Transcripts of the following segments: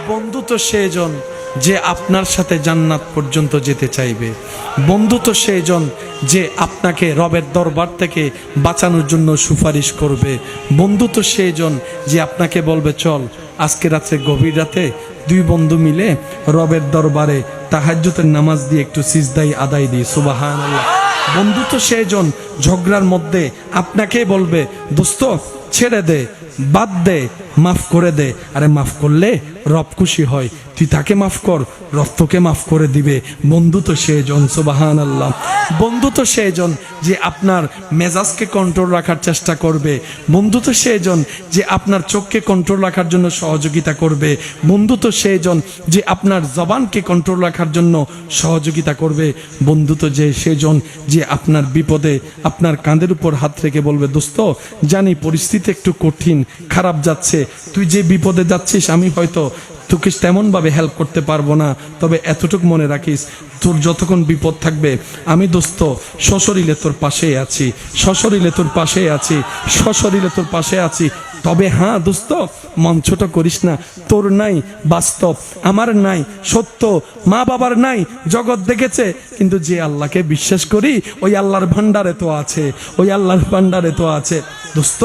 বন্ধু তো সেজন যে আপনার সাথে জান্নাত পর্যন্ত যেতে চাইবে। বন্ধু তো সেজন যে আপনাকে রবের দরবার থেকে বাঁচানোর জন্য সুপারিশ করবে। বন্ধু তো সেজন যে আপনাকে বলবে চল আজকে রাত্রে গভীর রাতে দুই বন্ধু মিলে রবের দরবারে তাহাজ্জুদের নামাজ দিয়ে একটু সিজদাই আদায় দিই সুবহানাল্লাহ। বন্ধু তো সেজন ঝগড়ার মধ্যে আপনাকে বলবে দোস্ত ছেড়ে দে, বাদ দে, মাফ করে দে। আরে মাফ করলে রব খুশি হয়, তুই তাকে মাফ কর, রব তোকে মাফ করে দিবে। বন্ধু তো সেজন সুবহানাল্লাহ। বন্ধু তো সেজন যে আপনার মেজাজকে কন্ট্রোল রাখার চেষ্টা করবে। বন্ধু তো সেজন যে আপনার চোখকে কন্ট্রোল রাখার জন্য সহযোগিতা করবে। বন্ধু তো সেজন যে আপনার জবানকে কন্ট্রোল রাখার জন্য সহযোগিতা করবে। বন্ধু তো সেজন যে আপনার বিপদে আপনার কাঁধের উপর হাত রেখে বলবে দোস্ত জানি পরিস্থিতি একটু কঠিন, খারাপ যাচ্ছে, তুই যে বিপদে যাচ্ছিস আমি হয়তো তোকে তেমনভাবে হেল্প করতে পারবো না, তবে এতটুকু মনে রাখিস তোর যতক্ষণ বিপদ থাকবে আমি দোস্ত সশরীরে তোর পাশে আছি, সশরীরে তোর পাশে আছি, সশরীরে তোর পাশে আছি। তবে হ্যাঁ দোস্ত মন ছোট করিস না, তোর নাই বাস্তব, আমার নাই সত্য, মা বাবার নাই জগৎ দেখেছে, কিন্তু যে আল্লাহকে বিশ্বাস করি ওই আল্লাহর ভান্ডারে তো আছে, ওই আল্লাহর ভান্ডারে তো আছে। দোস্ত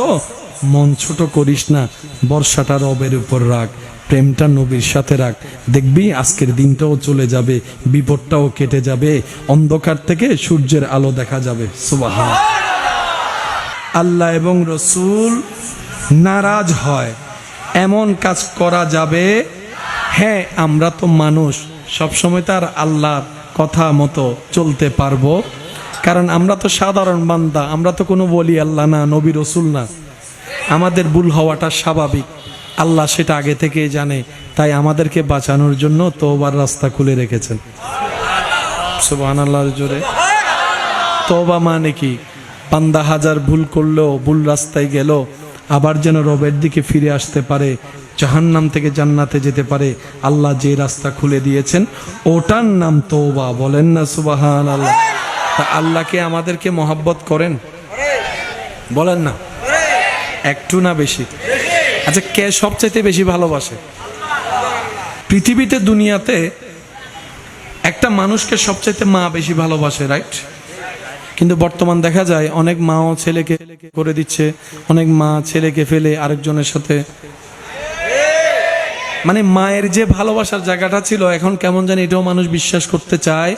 মন ছোট করিস না, বর্ষাটা রবের উপর রাখ, প্রেমটা নবীর সাথে রাখ, দেখবি আজকের দিনটাও চলে যাবে, বিপদটাও কেটে যাবে, অন্ধকার থেকে সূর্যের আলো দেখা যাবে। সুবহানাল্লাহ। আল্লাহ এবং রসূল নারাজ হয় এমন কাজ করা যাবে? হ্যাঁ, আমরা তো মানুষ, সবসময় তো আর আল্লাহর কথা মতো চলতে পারবো? কারণ আমরা তো সাধারণ বান্দা, আমরা তো কোনো বলি আল্লাহ না, নবী রসুল না। আমাদের ভুল হওয়াটা স্বাভাবিক, আল্লাহ সেটা আগে থেকেই জানে, তাই আমাদেরকে বাঁচানোর জন্য তওবার রাস্তা খুলে রেখেছেন। সুবহানাল্লাহর জোরে। তওবা মানে কি? বান্দা হাজার ভুল করলেও ভুল রাস্তায় গেল আবার যেন রবের দিকে ফিরে আসতে পারে, জাহান্নাম থেকে জান্নাতে যেতে পারে। আল্লাহ যে রাস্তা খুলে দিয়েছেন ওটার নাম তওবা। বলেন না সুবহানাল্লাহ। তা আল্লাহকে আমাদেরকে মহব্বত করেন? বলেন না, একটু না বেশি? আচ্ছা, কে সবচাইতে বেশি ভালোবাসে পৃথিবীতে? দুনিয়াতে একটা মানুষকে সবচাইতে মা বেশি ভালোবাসে, রাইট? কিন্তু বর্তমান দেখা যায় অনেক মাও ছেলেকে করে দিচ্ছে, অনেক মা ছেলেকে ফেলে আরেকজনের সাথে। মানে মায়ের যে ভালোবাসার জায়গাটা ছিল এখন কেমন জানি এটাও মানুষ বিশ্বাস করতে চায়।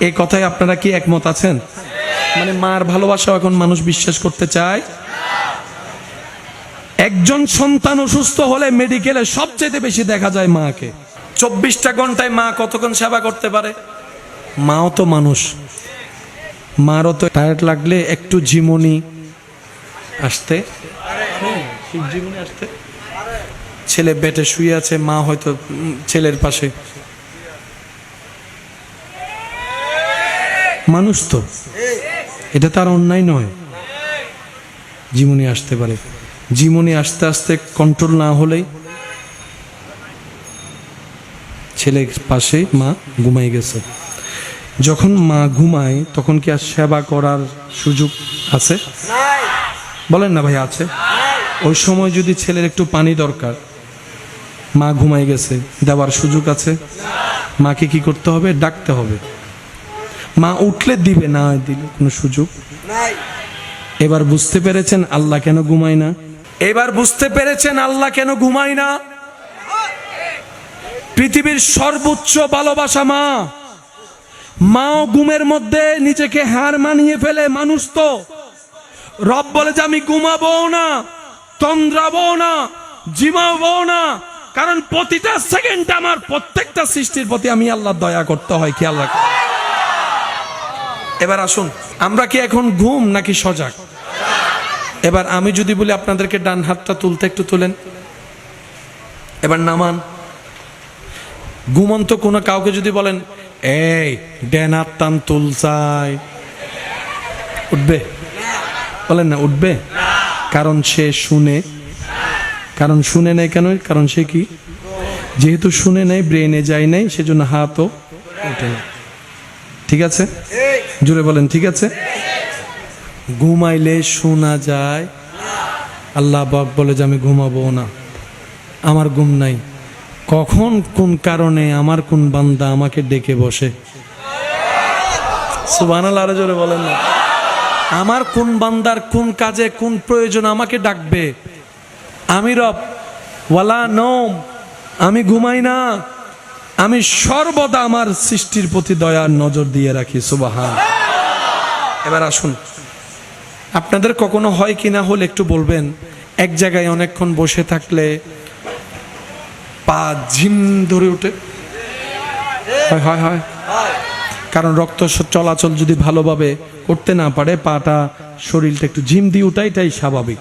এই কথায় আপনারা কি একমত আছেন? মানে মার ভালোবাসাও এখন মানুষ বিশ্বাস করতে চায়। একজন সন্তান অসুস্থ হলে মেডিকেলে সবচেয়ে বেশি দেখা যায় মাকে। 24টা ঘন্টায় মা কতক্ষণ সেবা করতে পারে? মাও তো মানুষ, মারও তো টায়ার্ড লাগলে একটু ঝিমুনি আসতে, ছেলে বেটে শুয়ে আছে, মা হয়তো ছেলের পাশে। মানুষ তো, এটা তার অন্যায় নয়। ঝিমুনি আসতে পারে, ঝিমুনি আস্তে আস্তে কন্ট্রোল না হলেই ছেলের পাশে মা ঘুমাই গেছে। যখন মা ঘুমায় তখন কি আর সেবা করার সুযোগ আছে? বলেন না ভাই, আছে? ওই সময় যদি ছেলের একটু পানি দরকার, মা ঘুমাই গেছে, দেওয়ার সুযোগ আছে? মাকে কি করতে হবে? ডাকতে হবে। মা উঠলে দিবে, না দিলে কোনো সুযোগ নাই। এবার বুঝতে পেরেছেন আল্লাহ কেন ঘুমায় না? এবার বুঝতে পেরেছেন আল্লাহ কেন ঘুমায় না? পৃথিবীর সর্বোচ্চ ভালোবাসা মা। মাও ঘুমের মধ্যে নিজেকে হার মানিয়ে ফেলে। মানুষ তো, রব বলে যে আমি ঘুমাবো না, তন্দ্রাবো না, জিমাবো না, কারণ প্রতিটা সেকেন্ড আমার প্রত্যেকটা সৃষ্টির প্রতি আমি আল্লাহ দয়া করতে হয়, কি আল্লাহ। এবার আসুন, আমরা কি এখন ঘুম নাকি সজাগ? এবার আমি যদি বলি আপনাদেরকে ডান হাতটা তুলতে, একটু তুলেন, এবার নামান। ঘুমন্ত কোনো কাউকে যদি বলেন এই ডান হাত টান তুলছাই, উঠবে? বলেন না, উঠবে? কারণ সে শুনে। কারণ শুনে নেই কেন? কারণ সে কি, যেহেতু শুনে নেই, ব্রেনে যায় নাই, সেজন্য হাতও ওঠে না। ঠিক আছে? জোরে বলেন, ঠিক আছে? ঘুমাইলে শোনা যায়। আল্লাহ পাক বলে যে আমি ঘুমাবো না, আমার ঘুম নাই। কখন কোন কারণে আমার কোন বান্দা আমাকে ডেকে বসে। সুবহানাল্লাহ, আরো জোরে বলেন না। আমার কোন বান্দার কোন কাজে কোন প্রয়োজন আমাকে ডাকবে। আমি রব, ওয়ালা নওম, আমি ঘুমাই না, আমি সর্বদা আমার সৃষ্টির প্রতি দয়ার নজর দিয়ে রাখি। সুবহান। এবার আসুন, আপনাদের কখনো হয় কি না হলে একটু বলবেন, এক জায়গায় অনেকক্ষণ বসে থাকলে পা ঝিম ধরে ওঠে? হয় হয় হয়। কারণ রক্ত চলাচল যদি ভালোভাবে করতে না পারে, পাটা শরীরটা একটু ঝিম দিয়ে ওঠে, এটাই স্বাভাবিক।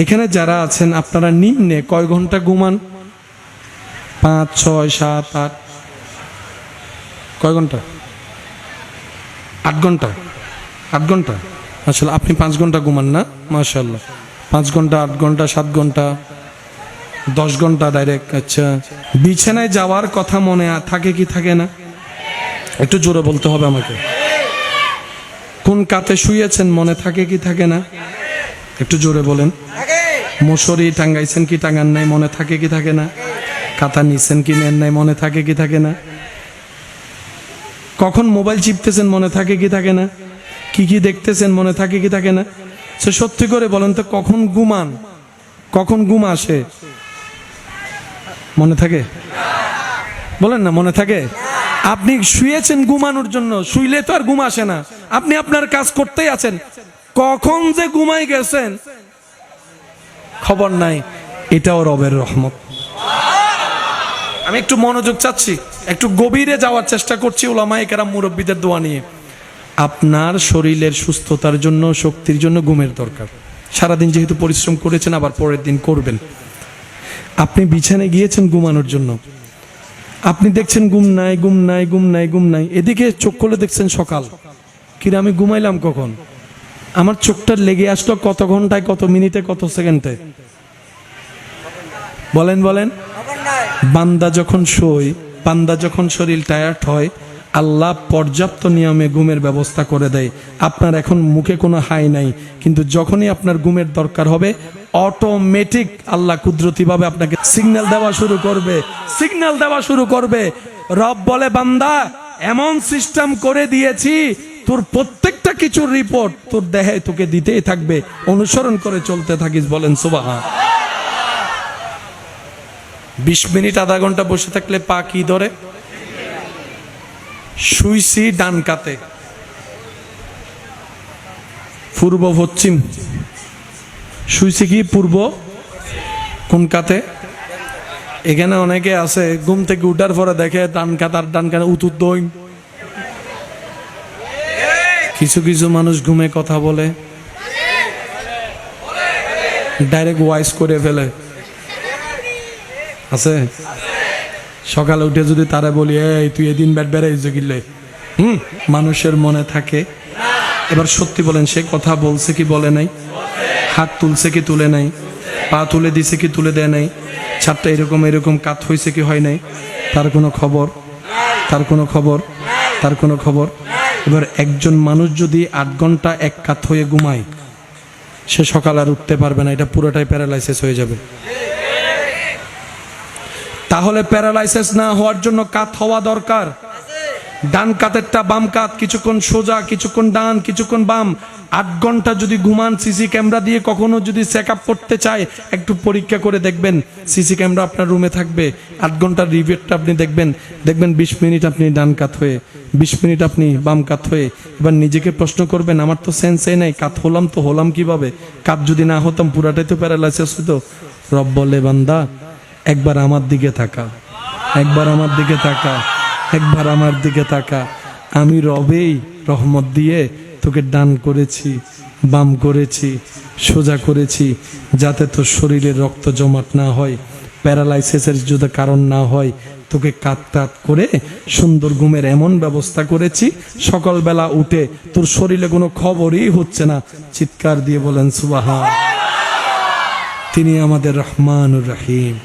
এখানে যারা আছেন আপনারা নিম্নে কয় ঘন্টা ঘুমান? 5, 6, 7, 8, কয় ঘন্টা? 8 ঘন্টা। 8 ঘন্টা। আসলে আপনি 5 ঘন্টা ঘুমান না? মাশাআল্লাহ। 5 ঘন্টা, 8 ঘন্টা, 7 ঘন্টা, 10 ঘন্টা ডাইরেক্ট। আচ্ছা, বিছানায় যাওয়ার কথা মনে থাকে কি থাকে না? একটু জোরে বলতে হবে আমাকে। কোন কাতে শুয়েছেন মনে থাকে কি থাকে না? একটু জোরে বলেন। মশারি টাঙ্গাইছেন কি টাঙ্গান নাই মনে থাকে কি থাকে না? কাঁথা নিছেন কি নেন নাই মনে থাকে কি থাকে না? কখন মোবাইল চিপতেছেন মনে থাকে কি থাকে না? কি কি দেখতেছেন মনে থাকে কি থাকে না? সে সত্যি করে বলেন তো, কখন ঘুমান, কখন ঘুম আসে মনে থাকে? বলেন না, মনে থাকে? আপনি শুয়েছেন ঘুমানোর জন্য, শুইলে তো আর ঘুম আসে না। আপনি আপনার কাজ করতেই আছেন, কখন যে ঘুমাই গেছেন খবর নাই। এটাও রবের রহমত। আমি একটু মনোযোগ চাচ্ছি, একটু গভীরে যাওয়ার চেষ্টা করছি উলামায়ে কেরাম মুরব্বীদের দোয়া নিয়ে। আপনার শরীরের সুস্থতার জন্য, শক্তির জন্য ঘুমের দরকার। সারাদিন যেহেতু পরিশ্রম করেছেন, আবার পরের দিন করবেন। আপনি বিছানায় গিয়েছেন ঘুমানোর জন্য, আপনি দেখছেন ঘুম নাই, ঘুম নাই, ঘুম নাই, ঘুম নাই। এদিকে চোখ খুলে দেখছেন সকাল। কিরে, আমি ঘুমাইলাম কখন? আমার চোখটা লেগে আসলো কত ঘন্টায়, কত মিনিটে, কত সেকেন্ডে? বলেন বলেন। বান্দা যখন শোয়, বান্দা যখন শরীর টায়ার্ড হয়, আল্লাহ পর্যাপ্ত নিয়মে ঘুমের ব্যবস্থা করে দেয়। আপনার এখন মুখে কোনো হাই নাই, কিন্তু যখনই আপনার ঘুমের দরকার হবে, অটোমেটিক আল্লাহ কুদরতিভাবে আপনাকে সিগন্যাল দেওয়া শুরু করবে, সিগন্যাল দেওয়া শুরু করবে। রব বলে, বান্দা এমন সিস্টেম করে দিয়েছি, তোর প্রত্যেকটা কিছুর রিপোর্ট তোর দেহে তোকে দিতেই থাকবে, অনুসরণ করে চলতে থাকিস। বলেন সুবহান। 20 মিনিট, আধা ঘন্টা বসে থাকলে পা কি ধরে? শুইছি ডান কাতে, পূর্ব পশ্চিম। শুইছি কি পূর্ব, কোন কাতে? এখানে অনেকে আছে ঘুম থেকে উঠার পরে দেখে ডান কাতার ডান কাতে উতুর দই। কিছু কিছু মানুষ ঘুমে কথা বলে, ডাইরেক্ট ভয়েস করে ফেলে। আছে? সকালে উঠে যদি তারা বলি, এই তুই এদিন ব্যাট বেড়াইছো কিনলে, মানুষের মনে থাকে। এবার সত্যি বলেন, সে কথা বলছে কি বলে নাই? হাত তুলছে কি তুলে নাই? পা তুলে দিছে কি তুলে দেয় নাই? ছাদটা এরকম এরকম কাত হয়েছে কি হয় নাই? তার কোনো খবর, তার কোনো খবর, তার কোনো খবর। এবার একজন মানুষ যদি 8 ঘন্টা এক কাত হয়ে ঘুমায়, সে সকাল আর উঠতে পারবে না, এটা পুরোটাই প্যারালাইসিস হয়ে যাবে। তাহলে প্যারালাইসিস না হওয়ার জন্য কাত হওয়া দরকার। ডান কাতেরটা বাম কাত, কিছুক্ষণ সোজা, কিছুক্ষণ ডান, কিছুক্ষণ বাম। 8 ঘন্টা যদি ঘুমান, সিসি ক্যামেরা দিয়ে কখনো যদি চেক আপ করতে চায়, একটু পরীক্ষা করে দেখবেন। সিসি ক্যামেরা আপনার রুমে থাকবে, 8 ঘন্টার রিভিউটা আপনি দেখবেন। দেখবেন 20 মিনিট আপনি ডান কাত হয়ে, 20 মিনিট আপনি বাম কাত হয়ে। এবার নিজেকে প্রশ্ন করবেন, আমার তো সেন্সই নাই, কাত হলাম তো হলাম কিভাবে? কাত যদি না হতাম পুরাটাই তো প্যারালাইসিস হতো। রব বলে, বান্দা একবার আমার দিকে তাকা, একবার আমার দিকে তাকা, একবার আমার দিকে তাকা। আমি রবেই রহমত দিয়ে তোকে ডান করেছি, বাম করেছি, সোজা করেছি, যাতে তোর শরীরে রক্ত জমাট না হয়, প্যারালাইসিসের যদি কারণ না হয়। তোকে কাত করে সুন্দর ঘুমের এমন ব্যবস্থা করেছি, সকালবেলা উঠে তোর শরীরে কোনো খবরই হচ্ছে না। চিৎকার দিয়ে বলেন সুবহান। তিনি আমাদের রহমানুর রহিম।